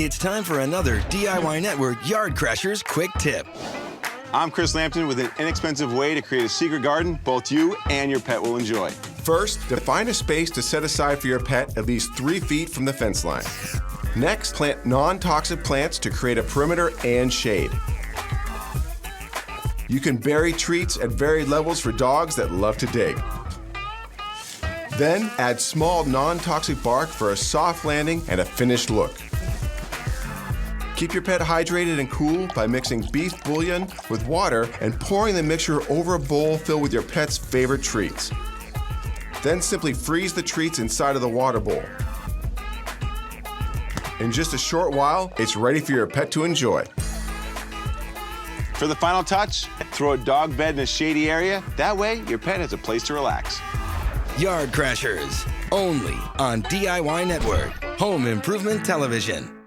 It's time for another DIY Network Yard Crashers quick tip. I'm Chris Lambton with an inexpensive way to create a secret garden both you and your pet will enjoy. First, define a space to set aside for your pet at least 3 feet from the fence line. Next, plant non-toxic plants to create a perimeter and shade. You can bury treats at varied levels for dogs that love to dig. Then, add small non-toxic bark for a soft landing and a finished look. Keep your pet hydrated and cool by mixing beef bouillon with water and pouring the mixture over a bowl filled with your pet's favorite treats. Then simply freeze the treats inside of the water bowl. In just a short while, it's ready for your pet to enjoy. For the final touch, throw a dog bed in a shady area. That way, your pet has a place to relax. Yard Crashers, only on DIY Network, Home Improvement Television.